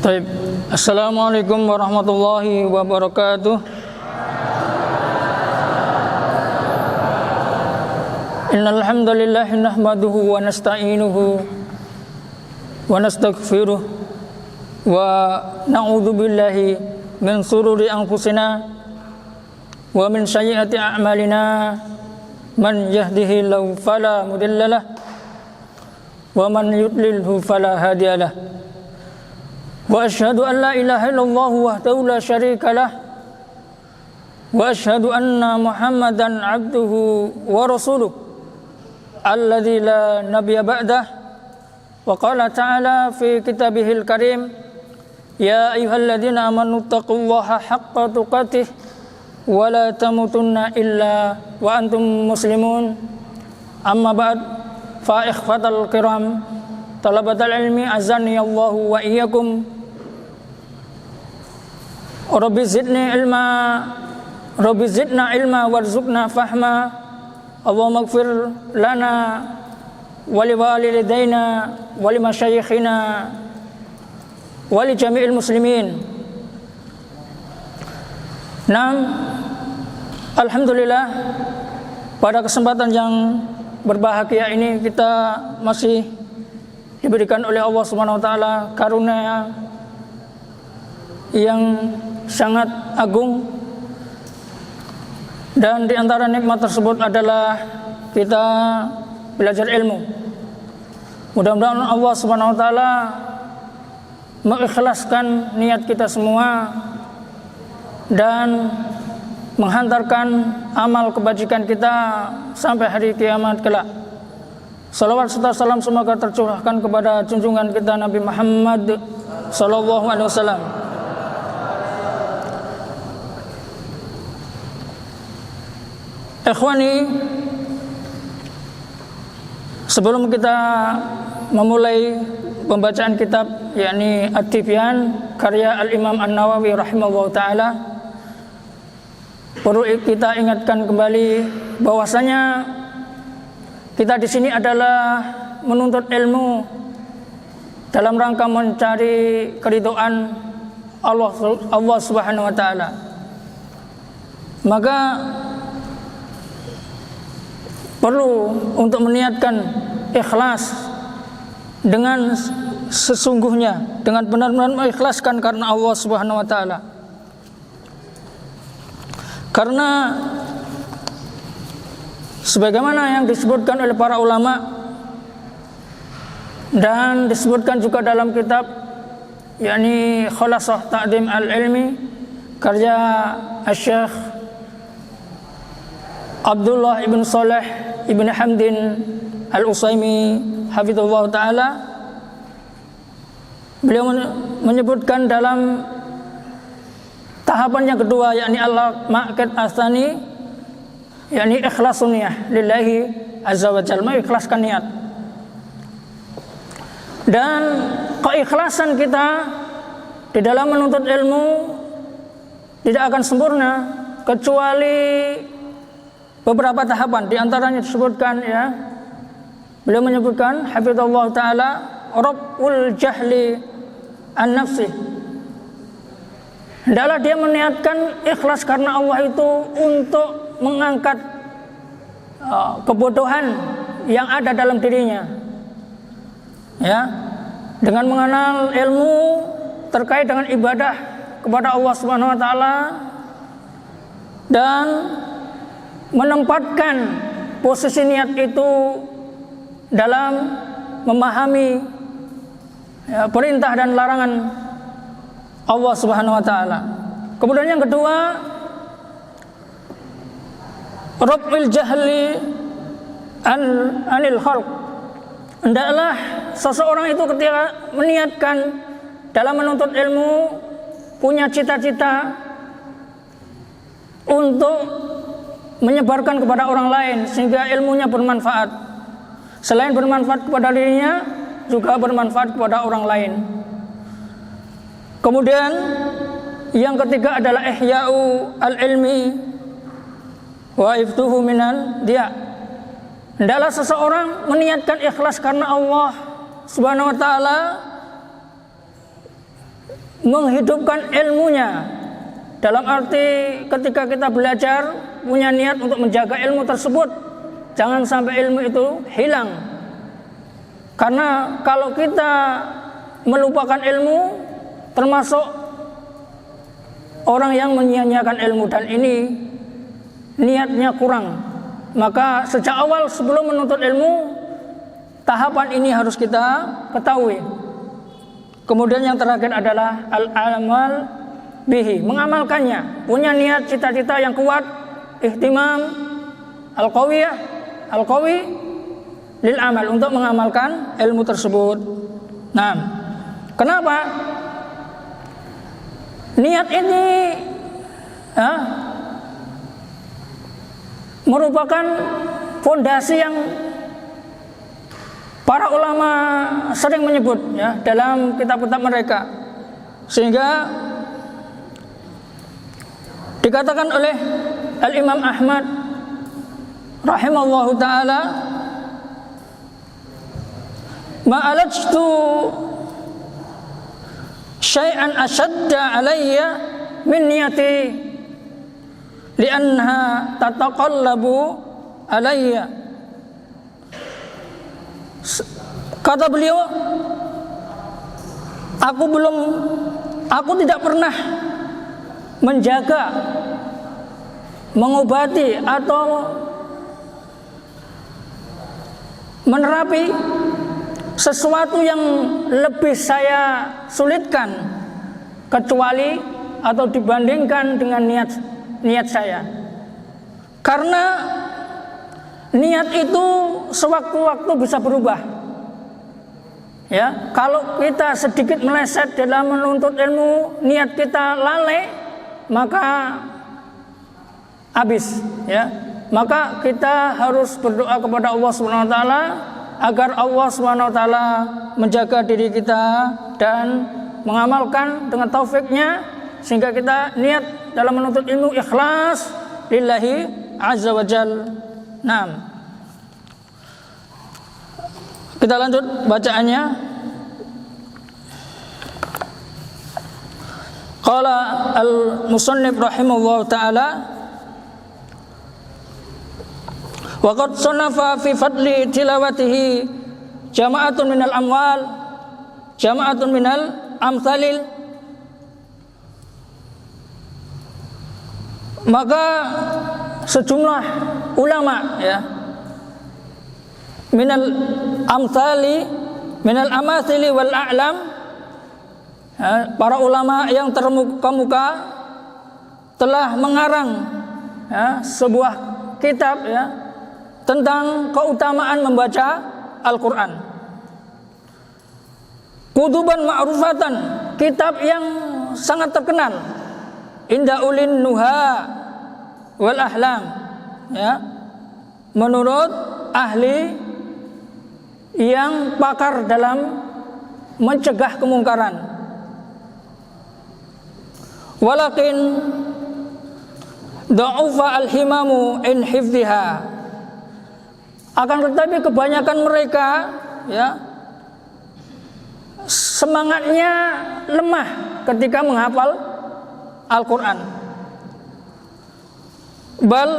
Baik. Assalamualaikum warahmatullahi wabarakatuh. Innal hamdalillah nahmaduhu wa nasta'inuhu wa nastaghfiruh wa na'udzu billahi min shururi anfusina wa min sayyiati a'malina. Man yahdihillahu fala mudhillalah wa man yudlilhu fala hadiyalah. Wa asyhadu an la ilaha illallah wahdahu la syarika lah wa asyhadu anna Muhammadan abduhu wa rasuluh alladzi la nabiyya ba'dah. Wa qala ta'ala fi kitabihil karim, ya ayyuhalladzina amanu taqullaha haqqa tuqatih wa la tamutunna illa wa antum muslimun. Amma ba'd, fa ikhwatal kiram talabatal ilmi azani Allahu wa iyyakum. Rabbi zidna ilma warzuqna fahma. Allahumma ighfir lana wa li walidayna wa li masyayikhina wa li jami'il muslimin. Alhamdulillah, pada kesempatan yang berbahagia ini kita masih diberikan oleh Allah Subhanahu wa taala karunia yang sangat agung, dan di antara nikmat tersebut adalah kita belajar ilmu. Mudah-mudahan Allah Subhanahu wa taala mengikhlaskan niat kita semua dan menghantarkan amal kebajikan kita sampai hari kiamat kelak. Salawat serta salam semoga tercurahkan kepada junjungan kita Nabi Muhammad sallallahu alaihi wasallam. Ikhwani, sebelum kita memulai pembacaan kitab yakni At-Tibyan karya Al-Imam An-Nawawi rahimahullah taala, perlu kita ingatkan kembali bahwasanya kita di sini adalah menuntut ilmu dalam rangka mencari keridhaan Allah Subhanahu wa taala. Maka perlu untuk meniatkan ikhlas dengan sesungguhnya, dengan benar-benar mengikhlaskan karena Allah Subhanahu wa taala. Karena sebagaimana yang disebutkan oleh para ulama dan disebutkan juga dalam kitab yakni Khulasah Ta'dim al-Ilmi karya Asy-Syaikh Abdullah ibn Saleh ibn Hamdin al-Utsaimin hafizahullah ta'ala, beliau menyebutkan dalam tahapan yang kedua yakni al-ma'qid asani yakni ikhlasun niyah lillahi azza wa jalla, mengikhlaskan niat. Dan keikhlasan kita di dalam menuntut ilmu tidak akan sempurna kecuali beberapa tahapan. Di antaranya disebutkan, ya, beliau menyebutkan hafizallahu taala rabbul jahli an nafsi. Hendaklah dia meniatkan ikhlas karena Allah itu untuk mengangkat kebodohan yang ada dalam dirinya, ya, dengan mengenal ilmu terkait dengan ibadah kepada Allah Subhanahu wa taala dan menempatkan posisi niat itu dalam memahami perintah dan larangan Allah Subhanahu wa taala. Kemudian yang kedua, raf'il jahli anil khalq. Hendaklah seseorang itu ketika meniatkan dalam menuntut ilmu punya cita-cita untuk menyebarkan kepada orang lain sehingga ilmunya bermanfaat. Selain bermanfaat kepada dirinya, juga bermanfaat kepada orang lain. Kemudian yang ketiga adalah ihya'u al-ilmi wa iftuhu minal dia. Hendaklah seseorang meniatkan ikhlas karena Allah Subhanahu wa taala menghidupkan ilmunya. Dalam arti ketika kita belajar punya niat untuk menjaga ilmu tersebut, jangan sampai ilmu itu hilang. Karena kalau kita melupakan ilmu, termasuk orang yang menyia-nyiakan ilmu, dan ini niatnya kurang. Maka sejak awal sebelum menuntut ilmu, tahapan ini harus kita ketahui. Kemudian yang terakhir adalah al-amal bihi, mengamalkannya. Punya niat cita-cita yang kuat, ihtimam al-qawi lil amal, untuk mengamalkan ilmu tersebut. Nah, kenapa? Niat ini merupakan fondasi yang para ulama sering menyebut ya dalam kitab-kitab mereka, sehingga dikatakan oleh Al-Imam Ahmad rahimallahu taala, ma'alajtu syai'an ashadda alayya min niyati li'annaha tataqallabu alayya. Kata beliau, aku tidak pernah menjaga, mengobati atau menerapi sesuatu yang lebih saya sulitkan kecuali atau dibandingkan dengan niat saya. Karena niat itu sewaktu-waktu bisa berubah. Ya, kalau kita sedikit meleset dalam menuntut ilmu, niat kita lalai, maka habis, ya. Maka kita harus berdoa kepada Allah Subhanahu wa taala agar Allah Subhanahu wa taala menjaga diri kita dan mengamalkan dengan taufiknya, sehingga kita niat dalam menuntut ilmu ikhlas lillahi azza wa jalla. Nah, kita lanjut bacaannya. Qala al-musannif rahimahullah ta'ala, wa qad sanafa fi fadli tilawatihi jama'atun minal amwal, jama'atun minal amthalil. Maka sejumlah ulama ya minal amthali minal amathili wal a'lam, ya, para ulama yang terkemuka telah mengarang ya sebuah kitab ya tentang keutamaan membaca Al-Quran. Kutuban ma'rufatan, kitab yang sangat terkenal, inda ulin nuha wal ahlam, ya, menurut ahli yang pakar dalam mencegah kemungkaran. Walakin da'ufa al-himamu in hifdhiha, akan tetapi kebanyakan mereka ya semangatnya lemah ketika menghafal Al-Quran. Bal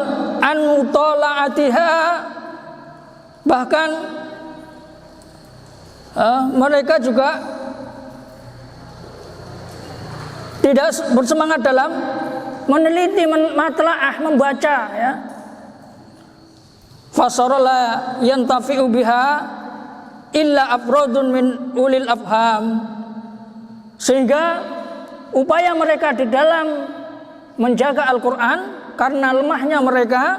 an mutala'atiha, bahkan mereka juga tidak bersemangat dalam meneliti, matlaah, membaca ya. Fasarala yantafi'u biha illa afrodun min ulil afham, sehingga upaya mereka di dalam menjaga Al-Quran karena lemahnya mereka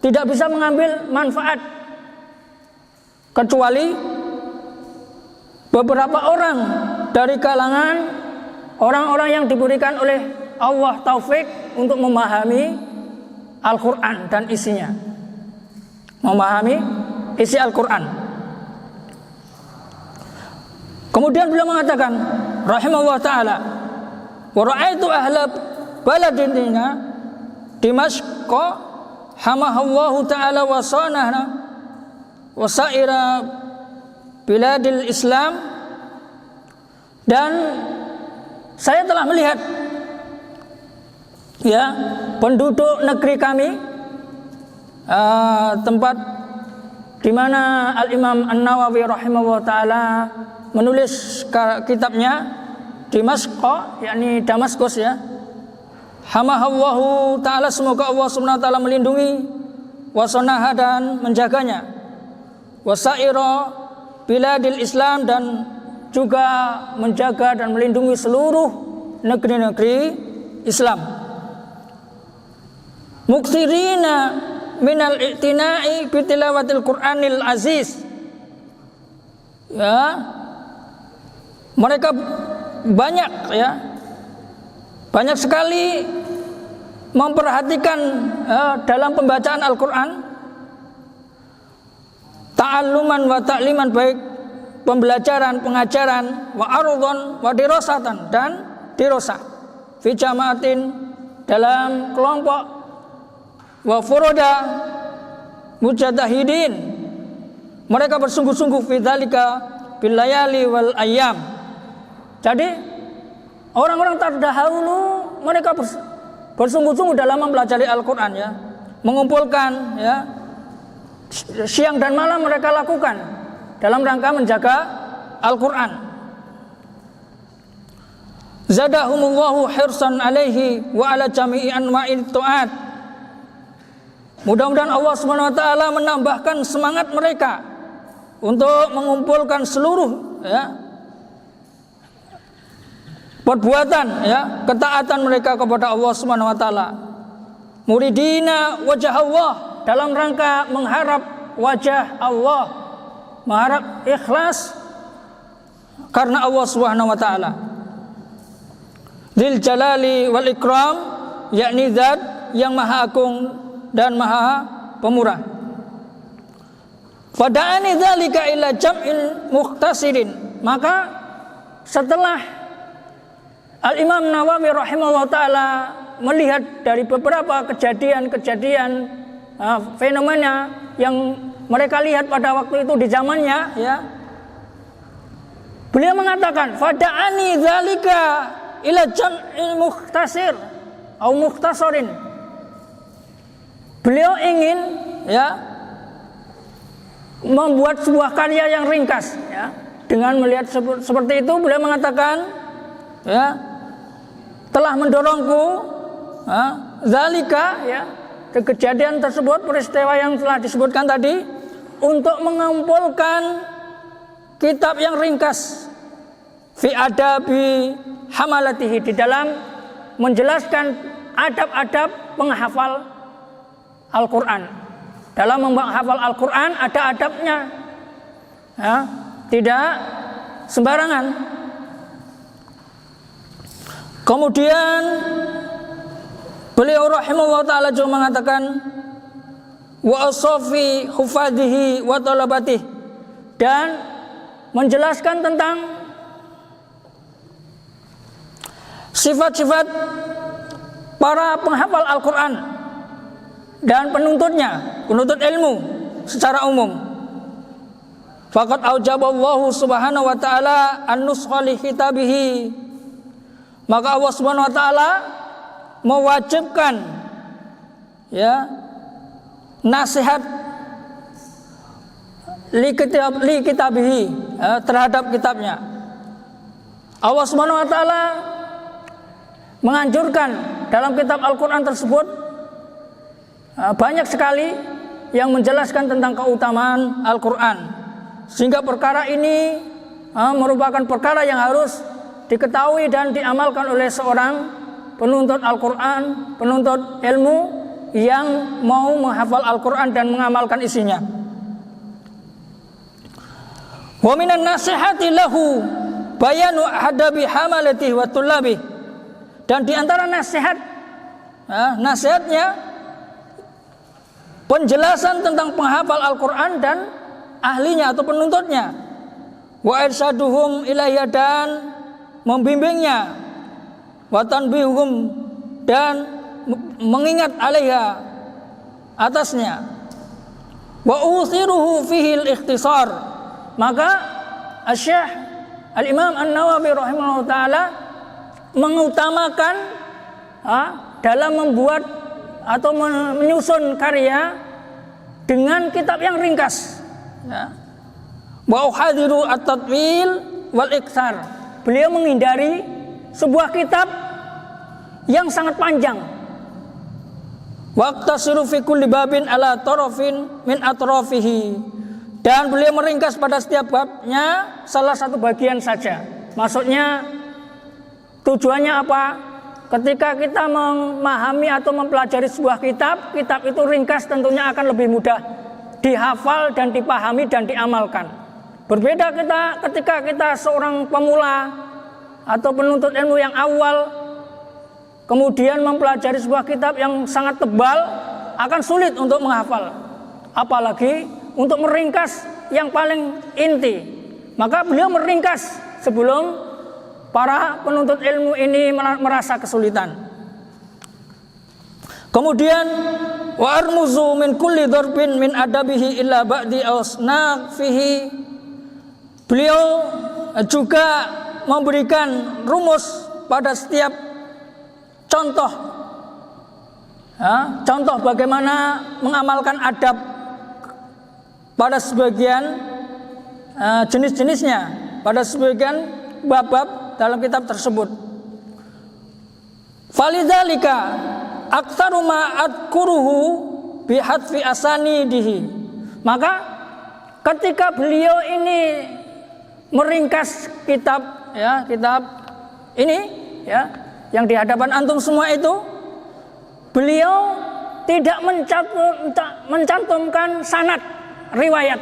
tidak bisa mengambil manfaat kecuali beberapa orang dari kalangan orang-orang yang diberikan oleh Allah taufik untuk memahami Al-Quran dan isinya, memahami isi Al-Quran. Kemudian beliau mengatakan rahimahullah ta'ala, wa ra'aitu ahla baladina Dimashq hamahallahu ta'ala wa sanahna wa sa'ira biladil Islam, dan saya telah melihat ya penduduk negeri kami, tempat di mana Al-Imam An-Nawawi rahimahullah taala menulis kitabnya Dimashq, yakni Damaskus ya. Hamahallahu taala, semoga Allah Subhanahu wa taala melindungi, wasanaha dan menjaganya, wasaira biladil Islam, dan juga menjaga dan melindungi seluruh negeri-negeri Islam. Muktsirina minal i'tina'i bi tilawatil Qur'anil aziz. Ya. Mereka banyak ya. Banyak sekali memperhatikan dalam pembacaan Al-Qur'an, ta'alluman wa ta'liman, baik pembelajaran, pengajaran, wa ardhon wa dirasatan, dan dirasah, fi jama'atin, dalam kelompok, wa furoda mujtahidin, mereka bersungguh-sungguh fi dzalika bil layali wal ayyam. Jadi orang-orang terdahulu mereka bersungguh-sungguh dalam mempelajari Al-Qur'an ya, mengumpulkan ya, siang dan malam mereka lakukan dalam rangka menjaga Al-Qur'an. Zadahumullahu hirsan alaihi wa ala jami'i anwa'il ta'at. Mudah-mudahan Allah Subhanahu wa taala menambahkan semangat mereka untuk mengumpulkan seluruh ya, perbuatan ya, ketaatan mereka kepada Allah Subhanahu wa taala. Muridina wajah Allah, dalam rangka mengharap wajah Allah, mengharap ikhlas karena Allah Subhanahu wa taala. Dzil jalali wal ikram, yakni zat yang maha agung dan maha pemurah. Fada'ani dzalika ila jam'il muhtasirin, maka setelah Al-Imam Nawawi rahimahullah ta'ala melihat dari beberapa kejadian-kejadian fenomena yang mereka lihat pada waktu itu di zamannya ya, beliau mengatakan fada'ani dzalika ila jam'il mukhtasir atau mukhtasarin. Beliau ingin ya membuat sebuah karya yang ringkas ya. Dengan melihat seperti itu, beliau mengatakan ya, telah mendorongku zalika ya, kejadian tersebut, peristiwa yang telah disebutkan tadi, untuk mengumpulkan kitab yang ringkas fi adabi hamalatihi, di dalam menjelaskan adab-adab penghafal Al-Quran. Dalam menghafal Al-Quran ada adabnya ya, tidak sembarangan. Kemudian beliau rahimahullah ta'ala juga mengatakan wa asafi hufadhihi wa talabatih, dan menjelaskan tentang sifat-sifat para penghafal Al-Quran dan penuntutnya, penuntut ilmu secara umum. Faqad aujaballahu subhanahu wa ta'ala an-nuskha li kitabihi, maka Allah Subhanahu wa taala mewajibkan ya nasihat li kitabihi terhadap kitabnya. Allah Subhanahu wa taala menganjurkan dalam kitab Al-Qur'an tersebut banyak sekali yang menjelaskan tentang keutamaan Al-Qur'an, sehingga perkara ini merupakan perkara yang harus diketahui dan diamalkan oleh seorang penuntut Al-Quran, penuntut ilmu yang mau menghafal Al-Quran dan mengamalkan isinya. Wa minan nasihati lahu bayanu hadabi hamalatihi wa tullabih, dan di antara nasihatnya penjelasan tentang penghafal Al-Quran dan ahlinya atau penuntutnya. Wa irsyaduhum ilaihi, dan membimbingnya, wa tanbihum, dan mengingat alaiha, atasnya, wa uthiruhu fihi al-ikhtisar, maka Asy-Syaikh Al-Imam An-Nawawi rahimahullah ta'ala mengutamakan dalam membuat atau menyusun karya dengan kitab yang ringkas. Wa uhadiru at-tatwil wal iktsar. Beliau menghindari sebuah kitab yang sangat panjang. Waqtasiru fi kulli babin ala tarafin min atrafihi. Dan beliau meringkas pada setiap babnya salah satu bagian saja. Maksudnya tujuannya apa? Ketika kita memahami atau mempelajari sebuah kitab, kitab itu ringkas tentunya akan lebih mudah dihafal dan dipahami dan diamalkan. Berbeda ketika kita seorang pemula atau penuntut ilmu yang awal, kemudian mempelajari sebuah kitab yang sangat tebal, akan sulit untuk menghafal. Apalagi untuk meringkas yang paling inti. Maka beliau meringkas sebelum para penuntut ilmu ini merasa kesulitan. Kemudian wa armuzu min kulli darbin min adabihi illa ba'di awsnaq fihi. Beliau juga memberikan rumus pada setiap contoh. Contoh bagaimana mengamalkan adab pada sebagian jenis-jenisnya, pada sebagian bab-bab dalam kitab tersebut. Falidzalika aktsaru ma adkuruhu bihadfi asanidihi. Maka ketika beliau ini meringkas kitab ini yang di hadapan antum semua itu, beliau tidak mencantumkan sanad riwayat.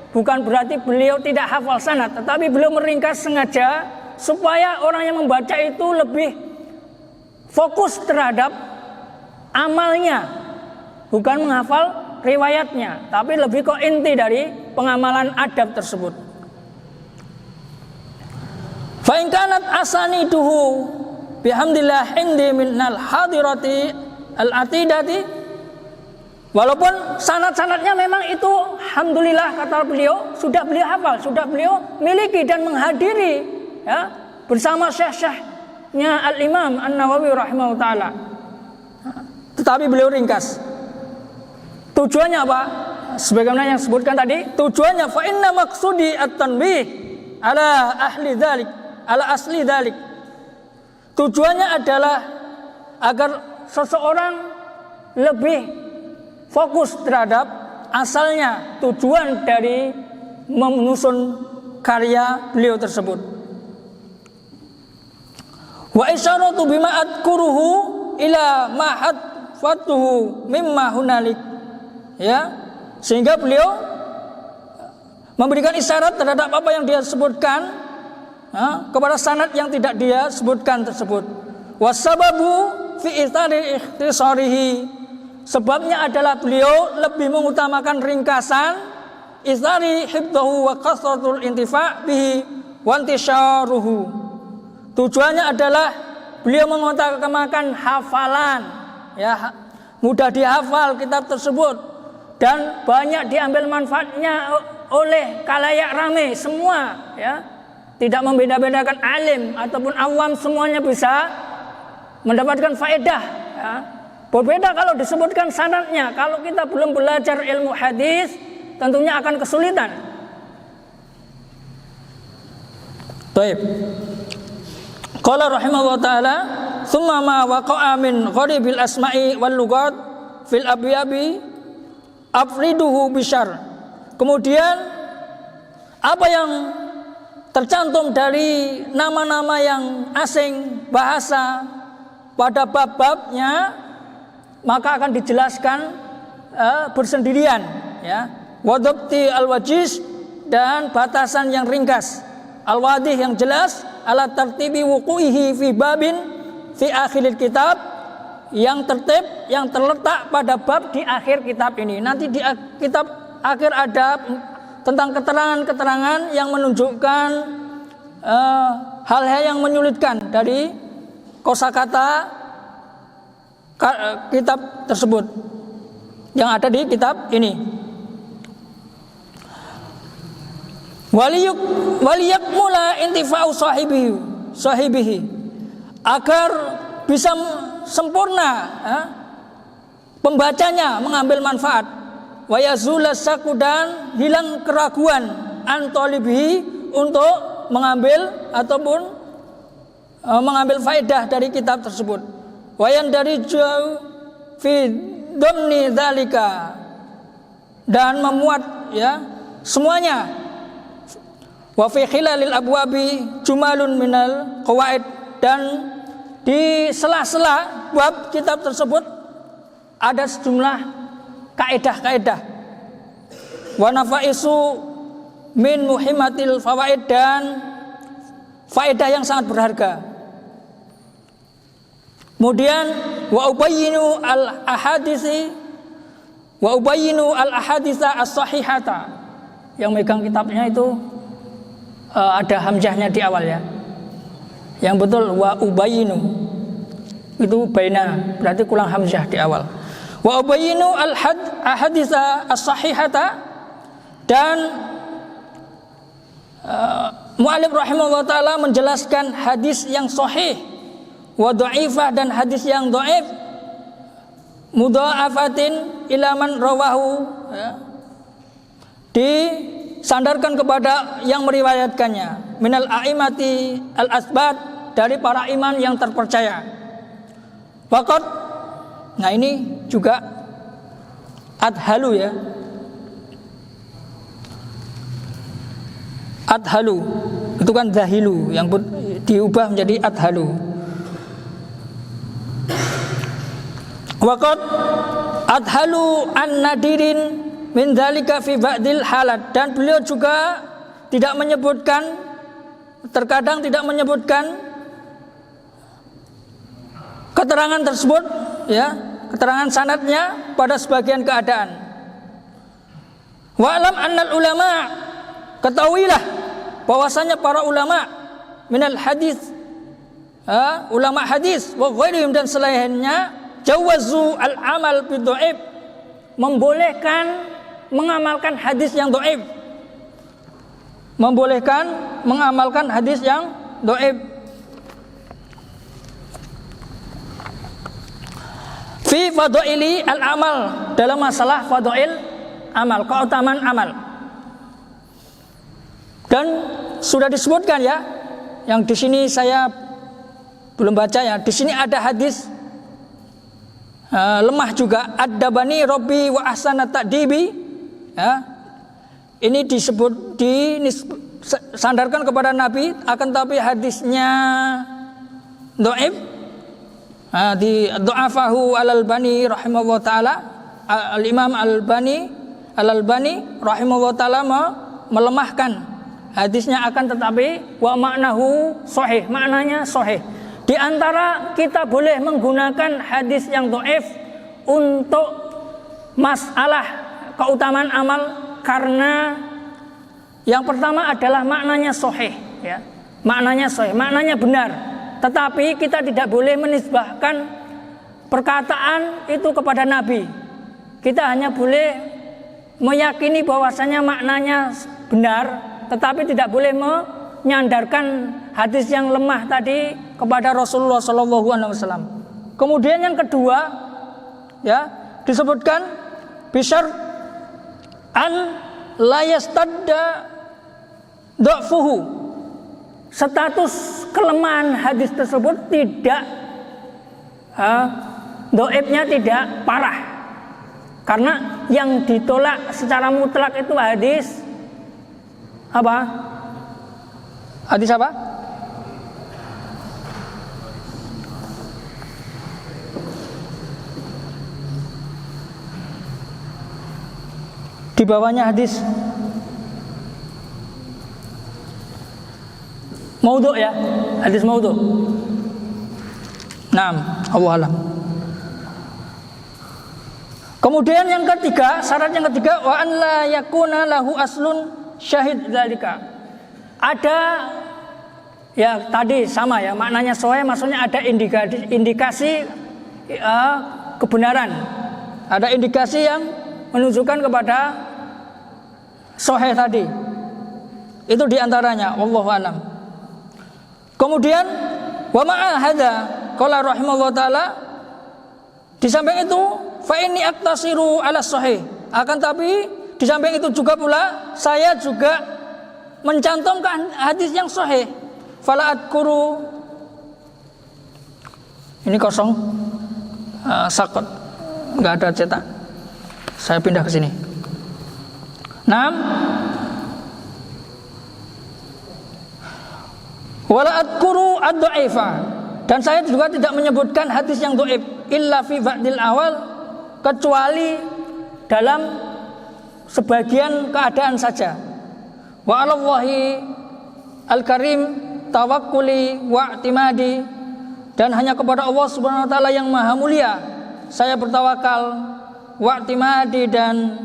Bukan berarti beliau tidak hafal sanad, tetapi beliau meringkas sengaja supaya orang yang membaca itu lebih fokus terhadap amalnya, bukan menghafal riwayatnya, tapi lebih ke inti dari pengamalan adab tersebut. Fa in kanat asaniduhu bihamdillah indi minal hadirati al-atidati. Walaupun sanad-sanadnya memang itu alhamdulillah kata beliau sudah beliau hafal, sudah beliau miliki dan menghadiri bersama syekh-syekhnya Al-Imam An-Nawawi rahimahullah ta'ala. Tetapi beliau ringkas. Tujuannya apa? Sebagaimana yang disebutkan tadi, tujuannya fa inna maqsudi at-tanbih ala ahli dzalik, ala asli dzalik. Tujuannya adalah agar seseorang lebih fokus terhadap asalnya, tujuan dari menyusun karya beliau tersebut. Wa isyaratu bima adkuruhu ila ma hadfatuhu mimma hunalik. Sehingga beliau memberikan isyarat terhadap apa yang dia sebutkan kepada sanad yang tidak dia sebutkan tersebut. Wasababu fi ikhtisarihi. Sebabnya adalah beliau lebih mengutamakan ringkasan isari hibdahu wa kasratul intifa' bihi wa intisyaruhu. Tujuannya adalah beliau mengutamakan hafalan, mudah dihafal kitab tersebut dan banyak diambil manfaatnya oleh khalayak ramai semua, tidak membeda-bedakan alim ataupun awam, semuanya bisa mendapatkan faedah. Berbeda kalau disebutkan sanadnya. Kalau kita belum belajar ilmu hadis, tentunya akan kesulitan. Baik. Qala rahimahullah ta'ala, "Tsumma ma waqa'a min gharibil asma'i wal lughat fil abyabi afriduhu bisyar." Kemudian apa yang tercantum dari nama-nama yang asing bahasa pada bab-babnya maka akan dijelaskan bersendirian, wadabti al-wajiz, dan batasan yang ringkas, al-wadih yang jelas, ala tartibi wuqu'ihi fi babin fi akhiril kitab, yang tertib, yang terletak pada bab di akhir kitab ini. Nanti di kitab akhir ada tentang keterangan-keterangan yang menunjukkan hal-hal yang menyulitkan dari kosakata kitab tersebut yang ada di kitab ini. Waliyakmula intifa'u sahibihi, agar bisa sempurna pembacanya mengambil manfaat, wa yazula syaku dan hilang keraguan antolibihi untuk mengambil ataupun mengambil faedah dari kitab tersebut, wayan dari jauh fi domni dzalika dan memuat semuanya, wa fi khilalil abwabi jumalun minal qawaid dan di sela-sela bab kitab tersebut ada sejumlah kaidah-kaidah, wa nafaisu min muhimmatil fawaid dan faedah yang sangat berharga. Kemudian wa ubayyinu al ahaditsa as-sahihata. Yang megang kitabnya itu ada hamzahnya di awal ya. Yang betul wa ubayyinu itu baina, berarti kurang hamzah di awal. Wa ubayyinu al ahaditsa as-sahihata dan mu'allif rahimahullah ta'ala menjelaskan hadis yang sahih wa dha'ifah dan hadis yang dhaif, mudha'afatin ilaman rawahu, disandarkan kepada yang meriwayatkannya, minal a'imati al-asbat, dari para iman yang terpercaya. Waqad, nah ini juga adhalu ya, adhalu itu kan dahilu yang diubah menjadi adhalu. Waqad adhalu an nadirin min dzalika fi ba'dil halat, dan beliau juga tidak menyebutkan, terkadang tidak menyebutkan keterangan tersebut ya, keterangan sanadnya pada sebagian keadaan. Wa alam annal ulama, ketahuilah bahwasanya para ulama minal hadis, ulama hadis wa ghairihim dan selainnya, jawazu al-amal bi dhaif, membolehkan mengamalkan hadis yang dhaif, membolehkan mengamalkan hadis yang dhaif. Fi fadaili al-amal, dalam masalah fadail amal, keutamaan amal. Dan sudah disebutkan ya, yang di sini saya belum baca ya. Di sini ada hadis lemah juga, ad-dabani rabbi wa ahsana ta'dibi. Ya. Ini disebut disandarkan kepada Nabi, akan tapi hadisnya dhaif. Di dha'afahu al-Albani rahimahullah taala, al-Imam al-Albani rahimahullah taala melemahkan hadisnya, akan tetapi wa maknahu sahih, maknanya sahih. Di antara kita boleh menggunakan hadis yang dhaif untuk masalah keutamaan amal, karena yang pertama adalah maknanya sahih ya. Maknanya sahih, maknanya benar. Tetapi kita tidak boleh menisbahkan perkataan itu kepada Nabi. Kita hanya boleh meyakini bahwasanya maknanya benar, tetapi tidak boleh menyandarkan hadis yang lemah tadi kepada Rasulullah SAW. Kemudian yang kedua, ya, disebutkan bisyar an la yastadda dha'fuhu, status kelemahan hadis tersebut tidak dhaifnya tidak parah, karena yang ditolak secara mutlak itu hadis apa? Hadis apa? Di bawahnya hadis maudhu ya, hadis maudhu. Naam, Allah alam. Kemudian yang ketiga, syarat yang ketiga, wa an la yakuna lahu aslun syahid dzalika. Ada ya tadi sama ya, maknanya sahih, maksudnya ada indikasi kebenaran. Ada indikasi yang menunjukkan kepada sahih tadi. Itu diantaranya, wallahu alam. Kemudian Wa ma'a hadza qala rahimallahu taala, di samping itu fa inni aktasiru ala sahih, akan tapi di samping itu juga pula saya juga mencantumkan hadis yang sahih. Fala adkuru, ini kosong, sakot, nggak ada cetak. Saya pindah ke sini. 6. Wala adkuru ad-dha'ifa, dan saya juga tidak menyebutkan hadis yang dhaif illa fi ba'dil awal, kecuali dalam sebagian keadaan saja. Wa 'alallahi al-karim tawakkuli wa i'timadi, dan hanya kepada Allah Subhanahu wa taala yang maha mulia saya bertawakal, wa i'timadi, dan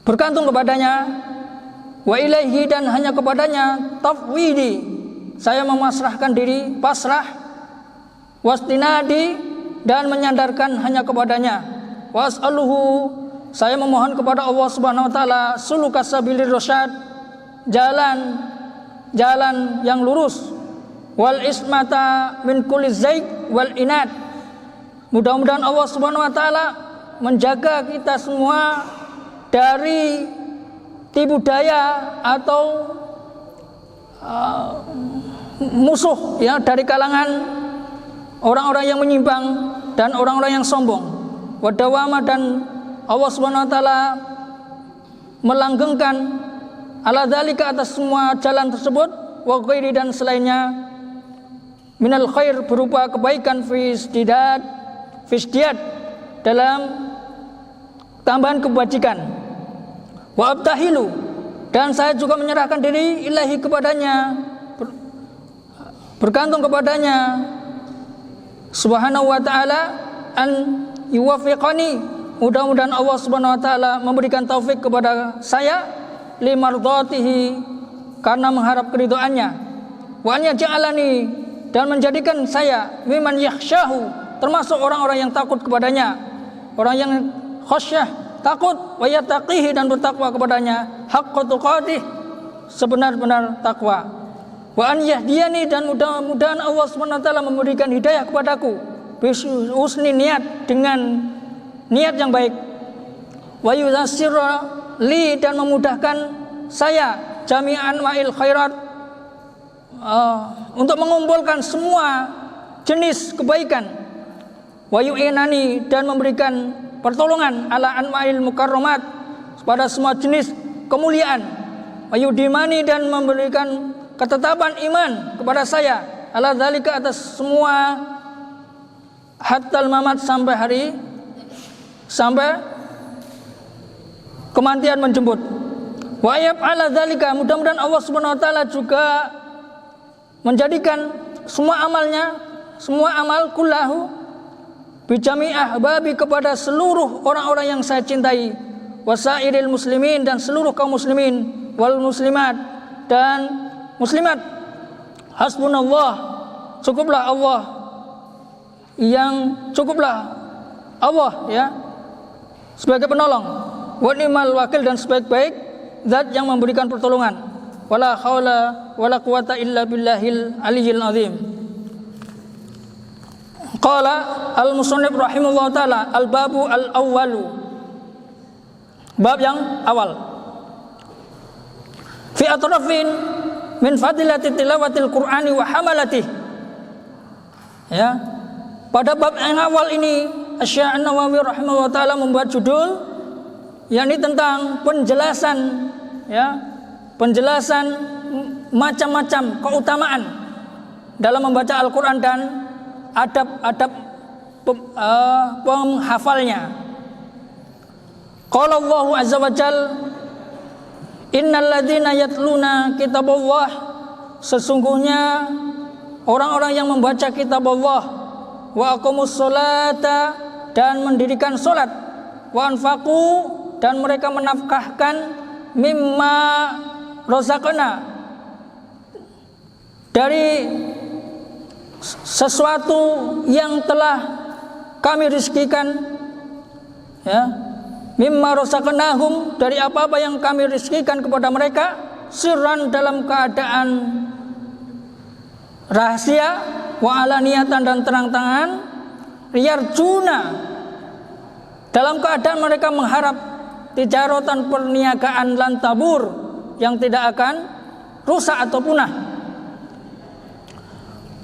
bergantung kepadanya, wa ilaihi, dan hanya kepadanya tafwidi, saya memasrahkan diri, pasrah, wastinadi, dan menyandarkan hanya kepadanya, was'aluhu, saya memohon kepada Allah Subhanahu wa taala sulukas sabilir rasyad, jalan yang lurus, wal ismata min kulli zaig wal inad, mudah-mudahan Allah Subhanahu wa taala menjaga kita semua dari tipu daya atau musuh, ya, dari kalangan orang-orang yang menyimpang dan orang-orang yang sombong. Wadawama, dan Allah Subhanahu wa taala melanggengkan ala dzalika, atas semua jalan tersebut, wa ghairi, dan selainnya, minal khair, berupa kebaikan, fi isdiyad, dalam tambahan kebajikan. Wa abtahilu, dan saya juga menyerahkan diri ilahi, kepadanya, bergantung kepadanya Subhanahu wa ta'ala, an yuwafiqani, mudah-mudahan Allah Subhanahu wa ta'ala memberikan taufik kepada saya, limardatihi, karena mengharap keridhaannya, wa an yaj'alani, dan menjadikan saya miman yakhsyahu, termasuk orang-orang yang takut kepadanya, orang yang khasyah, takut, wa yattaqihi, dan bertakwa kepadanya, haqqa tuqatih, sebenar-benar takwa, wa an yahdiyani, dan mudah-mudahan Allah Subhanahu wa taala memberikan hidayah kepadaku, husni niat, dengan niat yang baik, wa yuyassira li, dan memudahkan saya jami'an wa'il khairat, untuk mengumpulkan semua jenis kebaikan, wa yu'inani, dan memberikan pertolongan ala anwa'il mukarramat, pada semua jenis kemuliaan, wa yudimani, dan memberikan ketetapan iman kepada saya, ala dzalika, atas semua, hatal mamat, sampai kematian menjemput. Wa yaf'ala dzalika, mudah-mudahan Allah Subhanahu wa taala juga menjadikan semua amal kullahu bijami ahbabi, kepada seluruh orang-orang yang saya cintai, wasairil muslimin, dan seluruh kaum muslimin, wal muslimat, dan muslimat. Hasbunallah, cukuplah Allah, ya, sebagai penolong, wa ni'mal wakil, dan sebaik-baik zat yang memberikan pertolongan. Wala haula wala quwata illa billahil aliyyil azim. Qala al-musannif rahimahullah ta'ala, al-babu al-awwalu, bab yang awal, fi atrafin min fadilati tilawatil qur'ani wa hamalati, ya, pada bab yang awal ini Asy-Syaikh An-Nawawi rahimahullah ta'ala membuat judul, yakni tentang penjelasan, ya, penjelasan macam-macam keutamaan dalam membaca Al-Quran dan adab-adab penghafalnya. Qala Allahu azza wa jal, innal ladzina yatluna kitaballah, sesungguhnya orang-orang yang membaca kitab Allah, wa aqamus sholata, dan mendirikan salat, wa anfaqu, dan mereka menafkahkan, mimma razaqna, dari sesuatu yang telah kami rizkikan, ya, mimma razaqnahum, dari apa-apa yang kami rizkikan kepada mereka, sirran, dalam keadaan rahasia, wa alaniyatan dan terang-terangan, yarjuna dalam keadaan mereka mengharap tijaratan perniagaan lan tabur yang tidak akan rusak atau punah.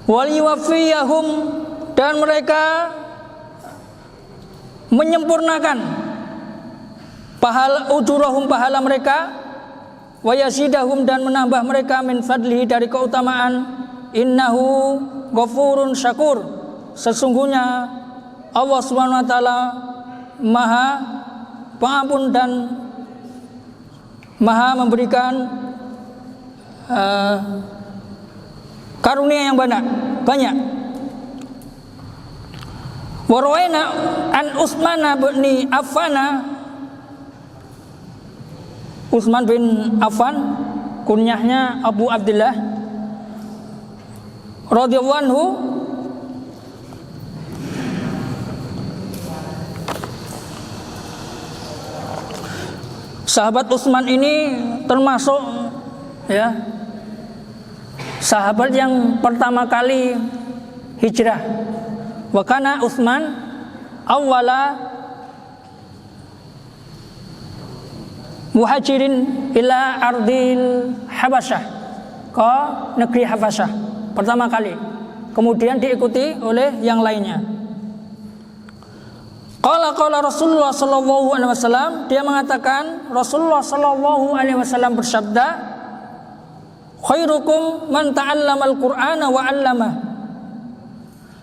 Wal yuwaffiyahum dan mereka menyempurnakan pahala ujurahum pahala mereka, wa yazidahum dan menambah mereka min fadlihi dari keutamaan, innahu ghafurun syakur, sesungguhnya Allah Subhanahu wa taala Maha Pengampun dan Maha memberikan karunia yang banyak. Warwaina an Utsman bin Affan, Utsman bin Affan kunyahnya Abu Abdullah radhiyallahu anhu, sahabat Utsman ini termasuk ya sahabat yang pertama kali hijrah. Wa kana Utsman awwala muhajirin ila ardil Habasyah, ke negeri Habasyah pertama kali, kemudian diikuti oleh yang lainnya. Qala Rasulullah sallallahu alaihi wasallam, dia mengatakan Rasulullah sallallahu alaihi wasallam bersabda, khairukum man ta'allama al-Qur'ana wa 'allama.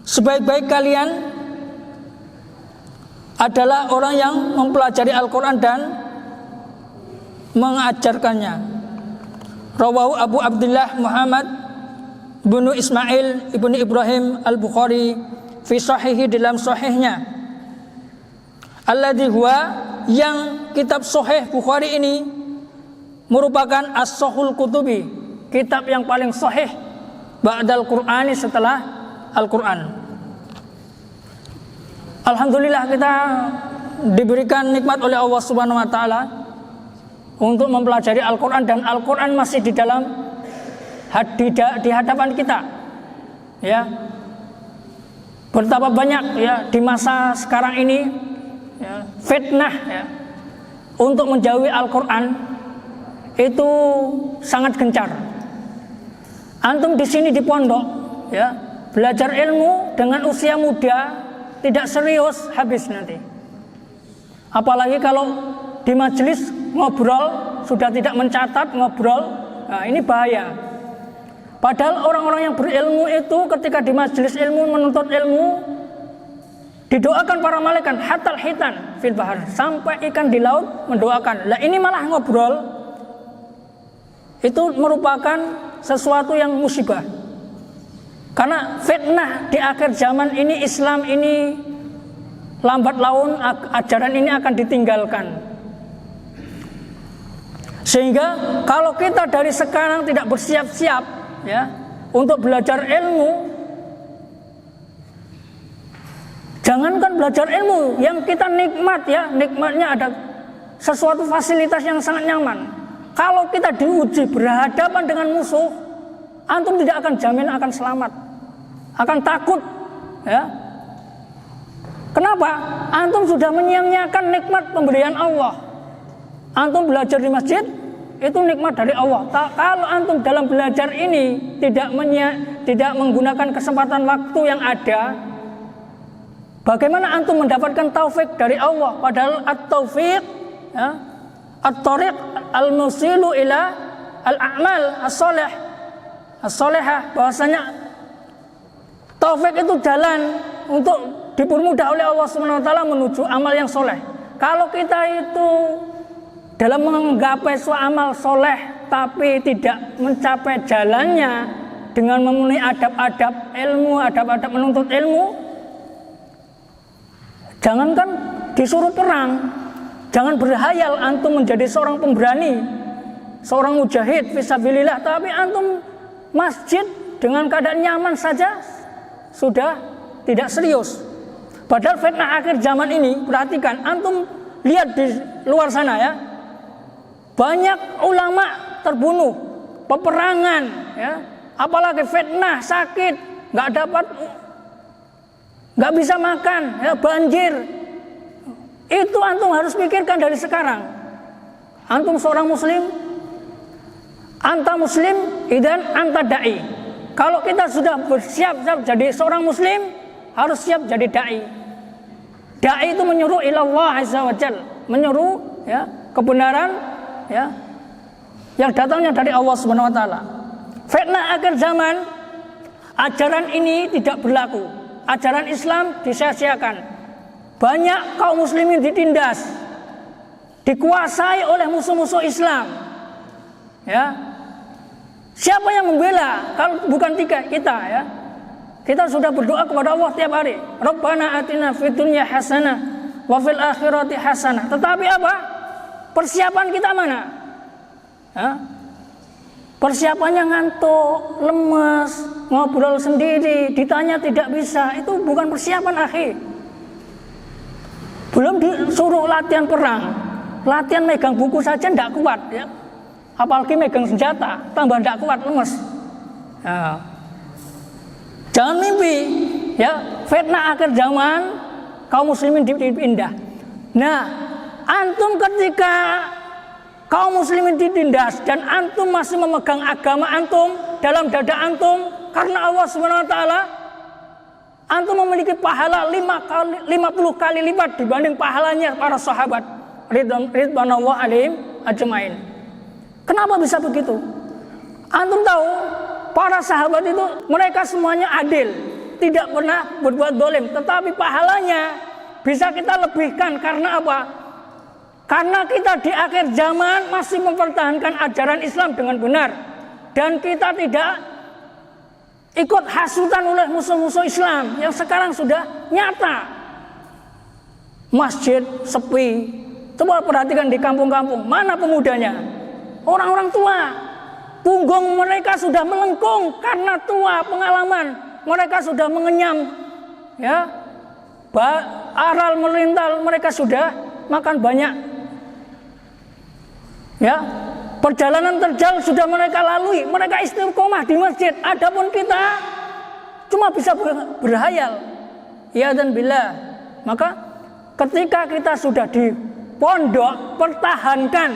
Sebaik-baik kalian adalah orang yang mempelajari Al-Qur'an dan mengajarkannya. Rawahu Abu Abdullah Muhammad bin Ismail ibnu Ibrahim Al-Bukhari fi sahihi, dalam sahihnya. Alladzi huwa, yang kitab sahih Bukhari ini merupakan as-sahul kutubi, kitab yang paling sahih ba'dal Qur'ani, setelah Al-Qur'an. Alhamdulillah kita diberikan nikmat oleh Allah Subhanahu wa taala untuk mempelajari Al-Qur'an, dan Al-Qur'an masih di hadapan kita. Ya. Betapa banyak ya di masa sekarang ini ya, fitnah ya, untuk menjauhi Al-Qur'an itu sangat gencar. Antum di sini di pondok ya, belajar ilmu dengan usia muda, tidak serius, habis nanti. Apalagi kalau di majelis ngobrol sudah tidak mencatat ngobrol, nah ini bahaya. Padahal orang-orang yang berilmu itu ketika di majelis ilmu menuntut ilmu, didoakan para malaikat hatal hitan fil bahar, sampai ikan di laut mendoakan. Lah ini malah ngobrol, itu merupakan sesuatu yang musibah. Karena fitnah di akhir zaman ini, Islam ini lambat laun ajaran ini akan ditinggalkan. Sehingga kalau kita dari sekarang tidak bersiap-siap ya untuk belajar ilmu, jangankan belajar ilmu, yang kita nikmat ya, nikmatnya ada sesuatu fasilitas yang sangat nyaman. Kalau kita diuji berhadapan dengan musuh, antum tidak akan jamin akan selamat, akan takut ya. Kenapa? Antum sudah menyia-nyiakan nikmat pemberian Allah. Antum belajar di masjid, itu nikmat dari Allah. Kalau antum dalam belajar ini tidak menggunakan kesempatan waktu yang ada, bagaimana antum mendapatkan taufik dari Allah? Padahal at-taufiq ya, at-tariq al-musilu ila al-a'mal as-solehah, bahwasanya taufik itu jalan untuk dipermudah oleh Allah Subhanahu wa taala menuju amal yang soleh. Kalau kita itu dalam menggapai suatu amal soleh tapi tidak mencapai jalannya dengan memenuhi adab-adab ilmu, adab-adab menuntut ilmu, jangankan disuruh perang, jangan berhayal antum menjadi seorang pemberani, seorang mujahid fisabilillah, tapi antum masjid dengan keadaan nyaman saja sudah tidak serius. Padahal fitnah akhir zaman ini, perhatikan, antum lihat di luar sana ya, banyak ulama terbunuh, peperangan ya, apalagi fitnah, sakit, nggak bisa makan, ya, banjir. Itu antum harus pikirkan dari sekarang. Antum seorang muslim, anta muslim, idan anta da'i. Kalau kita sudah bersiap-siap jadi seorang muslim, harus siap jadi da'i. Da'i itu menyuruh ilallah azza wa jal, menyuruh ya kebenaran ya yang datangnya dari Allah Subhanahu wa taala. Fitnah akhir zaman, ajaran ini tidak berlaku. Ajaran Islam disia-siakan. Banyak kaum muslimin ditindas, dikuasai oleh musuh-musuh Islam. Ya. Siapa yang membela kalau bukan kita ya? Kita sudah berdoa kepada Allah tiap hari. Rabbana atina fid dunya hasanah wa fil akhirati hasanah. Tetapi apa? Persiapan kita mana? Ya? Persiapannya ngantuk, lemes, ngobrol sendiri, ditanya tidak bisa. Itu bukan persiapan, akhi. Belum disuruh latihan perang, latihan megang buku saja tidak kuat ya. Apalagi megang senjata, tambah tidak kuat, lemes. Ya. Jangan mimpi, ya, fitnah akhir zaman, kaum muslimin dipindah. Nah, antum ketika kaum muslimin ditindas dan antum masih memegang agama antum dalam dada antum karena Allah Subhanahu wa taala, antum memiliki pahala 50 kali lipat dibanding pahalanya para sahabat ridwanullah alaihim ajmain. Kenapa bisa begitu? Antum tahu, para sahabat itu mereka semuanya adil, tidak pernah berbuat dolim, tetapi pahalanya bisa kita lebihkan. Karena apa? Karena kita di akhir zaman masih mempertahankan ajaran Islam dengan benar, dan kita tidak ikut hasutan oleh musuh-musuh Islam yang sekarang sudah nyata. Masjid sepi. Coba perhatikan di kampung-kampung, mana pemudanya? Orang-orang tua. Punggung mereka sudah melengkung karena tua, pengalaman. Mereka sudah mengenyam, ya, aral melintal, mereka sudah makan banyak, ya. Perjalanan terjal sudah mereka lalui, mereka istiqomah di masjid. Adapun kita cuma bisa berhayal, ya dan billah. Maka ketika kita sudah di pondok, pertahankan,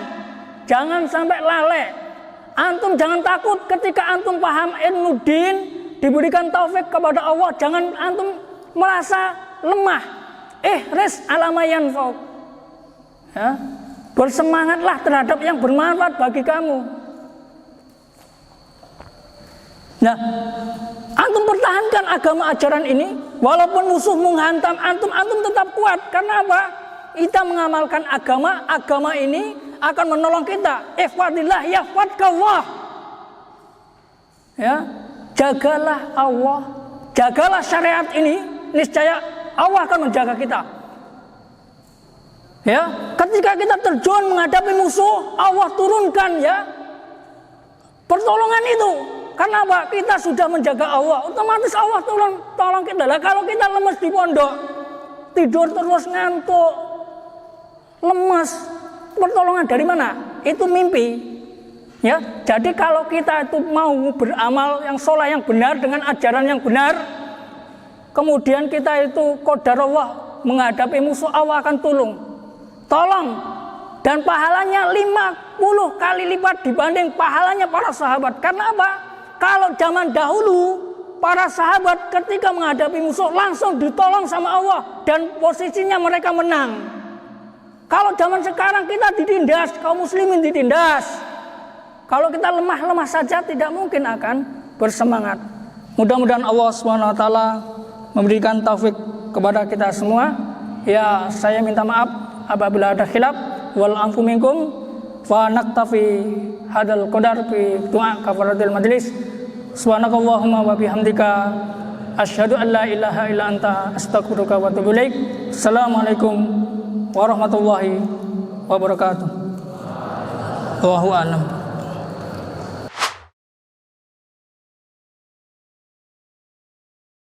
jangan sampai lalai. Antum jangan takut ketika antum paham ilmu din, diberikan taufik kepada Allah, jangan antum merasa lemah. Res alamayan fauq. Ya. Bersemangatlah terhadap yang bermanfaat bagi kamu. Nah, antum pertahankan agama ajaran ini, walaupun musuh menghantam antum, antum tetap kuat. Karena apa? Kita mengamalkan agama ini akan menolong kita. Ihfadillah yahfadkallah. Ya, jagalah Allah, jagalah syariat ini, niscaya Allah akan menjaga kita. Ya, ketika kita terjun menghadapi musuh, Allah turunkan ya pertolongan itu. Karena apa? Kita sudah menjaga Allah, otomatis Allah tolong kita. Lah kalau kita lemes di pondok, tidur terus, ngantuk, lemes, pertolongan dari mana? Itu mimpi. Ya, jadi kalau kita itu mau beramal yang soleh, yang benar, dengan ajaran yang benar, kemudian kita itu qadarullah menghadapi musuh, Allah akan tolong, dan pahalanya 50 kali lipat dibanding pahalanya para sahabat. Karena apa? Kalau zaman dahulu para sahabat ketika menghadapi musuh langsung ditolong sama Allah dan posisinya mereka menang. Kalau zaman sekarang kita ditindas, kaum muslimin ditindas. Kalau kita lemah saja tidak mungkin akan bersemangat. Mudah-mudahan Allah SWT memberikan taufik kepada kita semua. Ya, saya minta maaf apabila ada khilaf, wal afu minkum, wa naktafi hadal qadar fi du'a kafaratil majlis. Subhanakallahumma wa bihamdika asyhadu an la ilaha illa anta astaghfiruka wa atubu ilaik. Assalamualaikum warahmatullahi wabarakatuh. Wallahu a'lam.